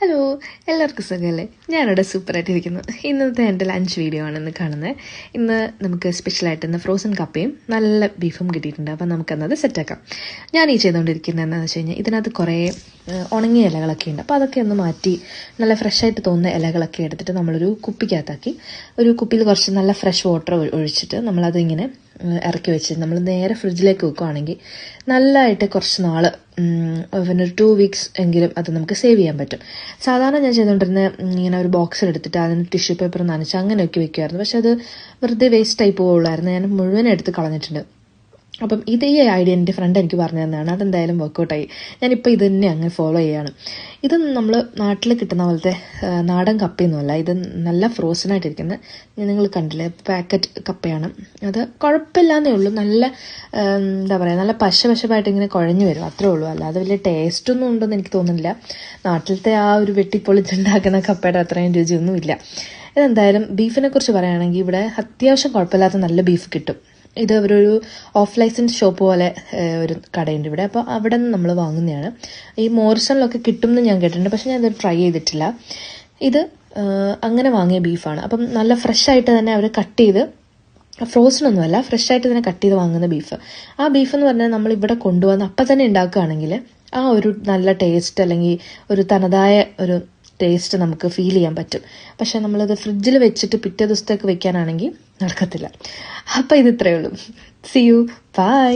Hello, എല്ലാവർക്കും സുഖമല്ലേ? ഞാനിവിടെ സൂപ്പറായിട്ടിരിക്കുന്നു. ഇന്നത്തെ എൻ്റെ ലഞ്ച് വീഡിയോ ആണ് ഇന്ന് കാണുന്നത്. ഇന്ന് നമുക്ക് സ്പെഷ്യലായിട്ട് ഇന്ന് ഫ്രോസൺ കപ്പയും നല്ല ബീഫും കിട്ടിയിട്ടുണ്ട്. അപ്പം നമുക്കന്നത് സെറ്റാക്കാം. ഞാൻ ചെയ്തുകൊണ്ടിരിക്കുന്നത് എന്താണെന്ന് വെച്ച് കഴിഞ്ഞാൽ ഇതിനകത്ത് കുറേ ഉണങ്ങിയ ഇലകളൊക്കെ ഉണ്ട്. അപ്പോൾ അതൊക്കെ ഒന്ന് മാറ്റി നല്ല ഫ്രഷായിട്ട് തോന്നുന്ന ഇലകളൊക്കെ എടുത്തിട്ട് നമ്മളൊരു കുപ്പിക്കകത്താക്കി ഒരു കുപ്പിയിൽ കുറച്ച് നല്ല ഫ്രഷ് വാട്ടർ ഒഴിച്ചിട്ട് നമ്മളത് ഇങ്ങനെ ഇറക്കി വെച്ച് നമ്മൾ നേരെ ഫ്രിഡ്ജിലേക്ക് വെക്കുകയാണെങ്കിൽ നല്ലതായിട്ട് കുറച്ച് നാൾ പിന്നെ ഒരു 2 വീക്സ് എങ്കിലും അത് നമുക്ക് സേവ് ചെയ്യാൻ പറ്റും. സാധാരണ ഞാൻ ചെയ്തുകൊണ്ടിരുന്നത് ഇങ്ങനെ ഒരു ബോക്സിലെടുത്തിട്ട് അതിന് ടിഷ്യൂ പേപ്പർ നനച്ച് അങ്ങനെയൊക്കെ വെക്കുമായിരുന്നു. പക്ഷെ അത് വെറുതെ വേസ്റ്റായി പോവുള്ളായിരുന്നു. ഞാൻ മുഴുവൻ എടുത്ത് കളഞ്ഞിട്ടുണ്ട്. അപ്പം ഈ ഐഡിയ എൻ്റെ ഫ്രണ്ട് എനിക്ക് പറഞ്ഞു തന്നതാണ്. അതെന്തായാലും വർക്കൗട്ടായി. ഞാനിപ്പോൾ ഇത് തന്നെ അങ്ങനെ ഫോളോ ചെയ്യുകയാണ്. ഇത് നമ്മൾ നാട്ടിൽ കിട്ടുന്ന പോലത്തെ നാടൻ കപ്പയൊന്നുമല്ല. ഇത് നല്ല ഫ്രോസണായിട്ടിരിക്കുന്നത് നിങ്ങൾ കണ്ടില്ലേ, പാക്കറ്റ് കപ്പയാണ്. അത് കുഴപ്പമില്ലാന്നേ ഉള്ളൂ. നല്ല എന്താ പറയുക, നല്ല പശപശപ്പായിട്ട് ഇങ്ങനെ കുഴഞ്ഞു വരും, അത്രേ ഉള്ളൂ. അല്ലാതെ വലിയ ടേസ്റ്റൊന്നും ഉണ്ടെന്ന് എനിക്ക് തോന്നുന്നില്ല. നാട്ടിലത്തെ ആ ഒരു വെട്ടിപ്പൊളിച്ചുണ്ടാക്കുന്ന കപ്പയുടെ അത്രയും രുചിയൊന്നുമില്ല. ഇതെന്തായാലും ബീഫിനെ കുറിച്ച് പറയുകയാണെങ്കിൽ ഇവിടെ അത്യാവശ്യം കുഴപ്പമില്ലാത്ത നല്ല ബീഫ് കിട്ടും. ഇത് ഒരു ഓഫ് ലൈസൻസ് ഷോപ്പ് പോലെ ഒരു കടയുണ്ട് ഇവിടെ. അപ്പോൾ അവിടെ നിന്ന് നമ്മൾ വാങ്ങുന്നതാണ്. ഈ മോറിസണിലൊക്കെ കിട്ടും എന്ന് ഞാൻ കേട്ടിട്ടുണ്ട്, പക്ഷെ ഞാൻ ഇത് ട്രൈ ചെയ്തിട്ടില്ല. ഇത് അങ്ങനെ വാങ്ങിയ ബീഫാണ്. അപ്പം നല്ല ഫ്രഷായിട്ട് തന്നെ അവർ കട്ട് ചെയ്ത്, ഫ്രോസണൊന്നുമല്ല, ഫ്രഷായിട്ട് തന്നെ കട്ട് ചെയ്ത് വാങ്ങുന്ന ബീഫ്. ആ ബീഫ് എന്ന് പറഞ്ഞാൽ നമ്മൾ ഇവിടെ കൊണ്ടുവന്ന് അപ്പം തന്നെ ഉണ്ടാക്കുകയാണെങ്കിൽ ആ ഒരു നല്ല ടേസ്റ്റ് അല്ലെങ്കിൽ ഒരു തനതായ ഒരു ടേസ്റ്റ് നമുക്ക് ഫീൽ ചെയ്യാൻ പറ്റും. പക്ഷെ നമ്മളത് ഫ്രിഡ്ജിൽ വെച്ചിട്ട് പിറ്റേ ദിവസത്തേക്ക് വെക്കാനാണെങ്കിൽ നടക്കത്തില്ല. അപ്പം ഇത് ഇത്രയേ ഉള്ളൂ. See you, by.